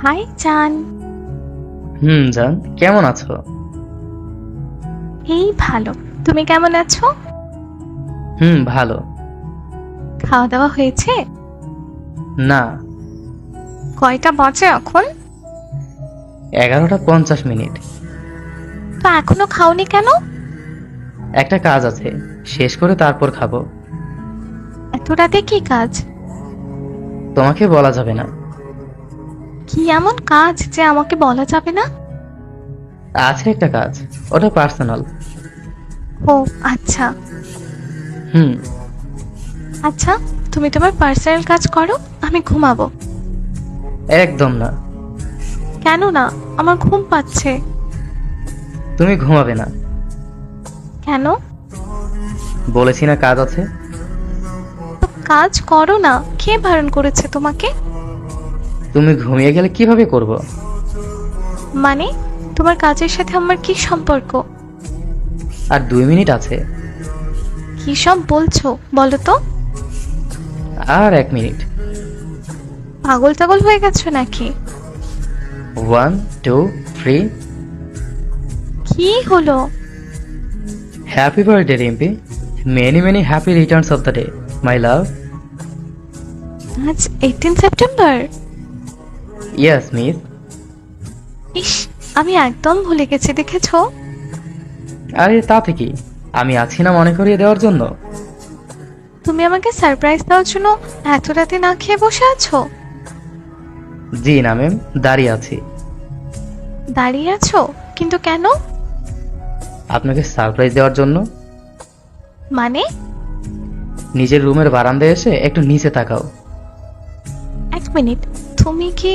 High জান। জান, কেমন আছো? এই ভালো। তুমি কেমন আছো? ভালো। খাওয়া দাওয়া হয়েছে? না। কয়টা বাজে এখন? 11টা 50 মিনিট। তো এখনো খাওনি কেন? একটা কাজ আছে, শেষ করে তারপর খাবো। এত রাতে কি কাজ? তোমাকে বলা যাবে না। কি এমন কাজ যে আমাকে বলা যাবে না? আছে একটা কাজ, ওটা পার্সোনাল। ও আচ্ছা। হুম। আচ্ছা, তুমি তোমার পার্সোনাল কাজ করো, আমি ঘুমাবো। একদম না। কেন না? আমার ঘুম পাচ্ছে। তুমি ঘুমাবে না। কেন? বলেছি না কাজ আছে। তো কাজ করো না, কে বারণ করেছে তোমাকে? তুমি ঘুমিয়ে গেলে কিভাবে করব? মানে, তোমার কাজের সাথে আমার কি সম্পর্ক? আর 2 মিনিট আছে। কি সব বলছো বলো তো? আর 1 মিনিট। পাগল টাগল হয়ে গেছো নাকি? 1 2 3। কি হলো? Happy birthday Rimpi. Many many happy returns of the day, my love. আজ 18 সেপ্টেম্বর। Yes miss. ইস, আমি একদম ভুলে গেছি, দেখেছো? আরে তাতে কি, আমি আছি না মনে করিয়ে দেওয়ার জন্য। তুমি আমাকে সারপ্রাইজ দেওয়ার জন্য এত রাতে না খেয়ে বসে আছো? জি না ম্যাম, দাঁড়িয়ে আছি। দাঁড়িয়ে আছো কিন্তু কেন? আপনাকে সারপ্রাইজ দেওয়ার জন্য। মানে? নিজের রুমের বারান্দায় এসে একটু নিচে তাকাও। এক মিনিট, তুমি কি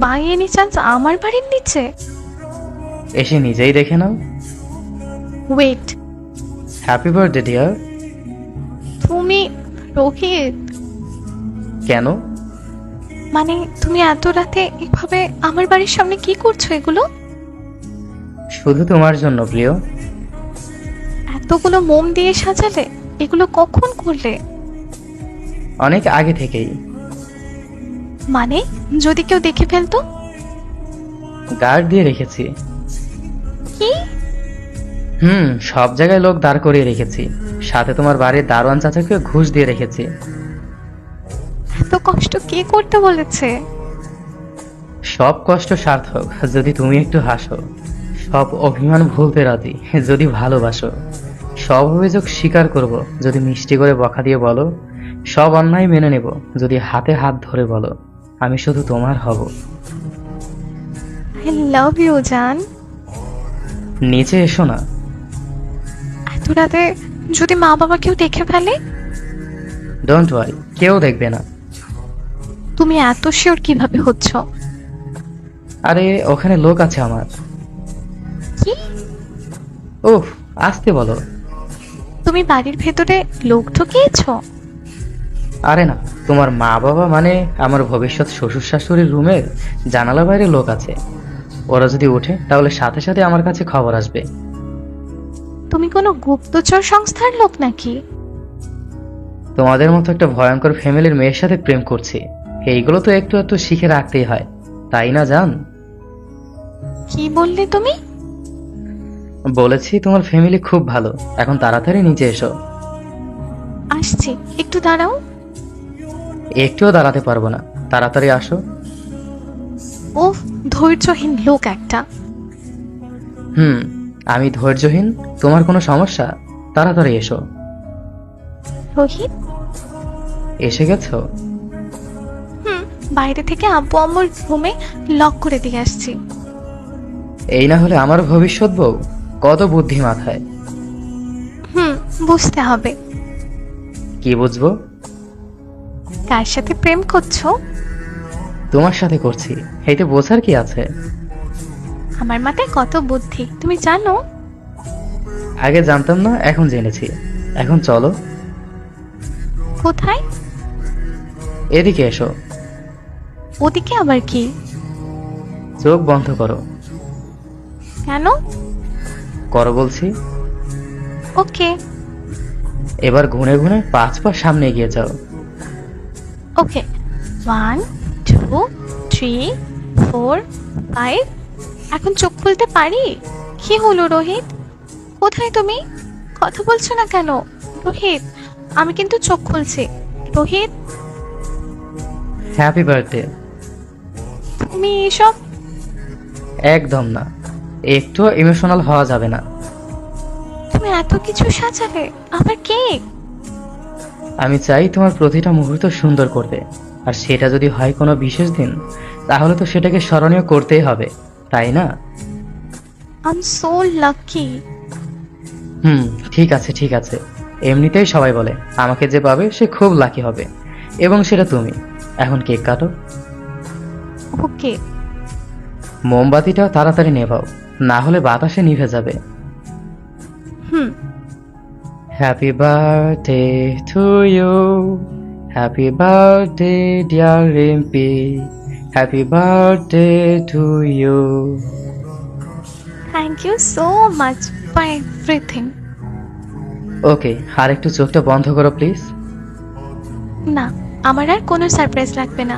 বাই এনি চান্স আমার বাড়ির নিচে? এসে নিজেই দেখে নাও। Wait, happy birthday dear. তুমি রোহিত? কেন? মানে তুমি এত রাতে এভাবে আমার বাড়ির সামনে কি করছো এগুলো? শুধু তোমার জন্য প্রিয়। এতগুলো মোম দিয়ে সাজালে, এগুলো কখন করলে? অনেক আগে থেকেই। মানে, যদি কেউ দেখে ফেলতো? গার্ড দিয়ে রেখেছি। কি? সব জায়গায় লোক দাঁড় করিয়ে রেখেছি। সাথে তোমার বাড়ির দারোয়ান চাচাকে ঘুষ দিয়ে রেখেছি। এত কষ্ট কে করতে বলেছে? সব কষ্ট সার্থক যদি তুমি একটু হাসো। সব অভিমান ভুলতে রাজি যদি ভালোবাসো। সব অভিযোগ স্বীকার করব যদি মিষ্টি করে বকা দিয়ে বলো। সব অন্যায় মেনে নেব যদি হাতে হাত ধরে বলো আমি শুধু তোমার হব। আই লাভ ইউ জান। নিচে এসো না। এত রাতে যদি মা বাবা কেউ দেখে ফেলে? ডোন্ট ওয়ারি, কেউ দেখবে না। তুমি এত শিওর কিভাবে হচ্ছ? আরে ওখানে লোক আছে আমার। কি? উফ, আসতে বলো। তুমি বাড়ির ভেতরে লোক ঢুকিয়েছো? আরে না, তোমার মা বাবা মানে আমার ভবিষ্যৎ শ্বশুর শাশুড়ির রুমের জানালা বাইরে লোক আছে। ওরা যদি ওঠে তাহলে সাথে সাথে আমার কাছে খবর আসবে। তুমি কোনো গুপ্তচর সংস্থার লোক নাকি? তোমাদের মতো একটা ভয়ঙ্কর ফ্যামিলির মেয়ের সাথে প্রেম করছি, এইগুলো তো একটু একটু শিখে রাখতেই হয়, তাই না জান? কি বললে তুমি? বলেছি তোমার ফ্যামিলি খুব ভালো। এখন তাড়াতাড়ি নিচে এসো। আসছি, একটু দাঁড়াও। একটুও দাঁড়াতে পারবো না, তাড়াতাড়ি আসো। ওহ, ধৈর্যহীন লোক একটা। হুম, আমি ধৈর্যহীন? তোমার কোনো সমস্যা? তাড়াতাড়ি এসো। রোহিত? এসে গেছো? হুম, বাইরে থেকে আব্বু আম্মুর রুমে লক করে দিয়ে আসছি। এই না হলে আমার ভবিষ্যৎ বউ? কত বুদ্ধি মাথায়। হুম, বুঝতে হবে। কি বুঝবো? কার সাথে প্রেম করছো? তোমার সাথে করছি, এইতে বোঝার কি আছে? আমার মাথায় কত বুদ্ধি তুমি জানো? আগে জানতাম না, এখন জেনেছি। এখন চলো। কোথায়? এদিকে এসো। ওদিকে আবার কি? চোখ বন্ধ করো। কেন? করো বলছি। ওকে। এবার ঘুরে ঘুরে 5 পা সামনে এগিয়ে যাও। ওকে, 1 2 3 4, 5, এখন চোখ খুলতে পারি? কি হলো রোহিত? কোথায় তুমি? কথা বলছো না কেন? রোহিত, আমি কিন্তু চোখ খুলছি। Rohit, happy birthday. তুমি এসব? একদম না, একটু ইমোশনাল হওয়া যাবে না। তুমি এত কিছু সাজালে, আবার কেক? আমি চাই তোমার প্রতিটা মুহূর্ত সুন্দর করতে, আর সেটা যদি হয় কোনো বিশেষ দিন, তাহলে তো সেটাকে স্মরণীয় করতেই হবে, তাই না? I am so lucky. হুম, ঠিক আছে ঠিক আছে। এমনিতেই সবাই বলে আমাকে যে পাবে সে খুব লাকি হবে, এবং সেটা তুমি। এখন কেক কাটো। ওকে। মোমবাতিটা তাড়াতাড়ি নেভাও, না হলে বাতাসে নিভে যাবে। হুম। Happy birthday to you, happy birthday dear Rimpi, happy birthday to you. Thank you so much for everything. Okay, আর একটু চোখটা বন্ধ করো প্লিজ। না, আমার আর কোনো সারপ্রাইজ লাগবে না।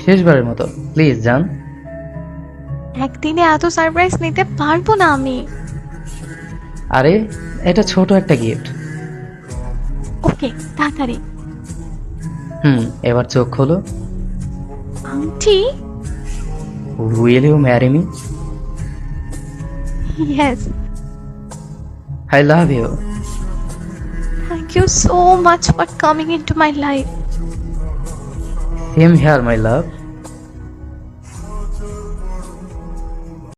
শেষবারের মতো প্লিজ যান। একদিনে এত সারপ্রাইজ নিতে পারবো না আমি। আরে, এটা ছোট একটা গিফট। ওকে, তাড়াতাড়ি। এবার চোখ খোলো। আংটি? Will you marry me? Yes. I love you. Thank you so much for coming into my life. Same here my love.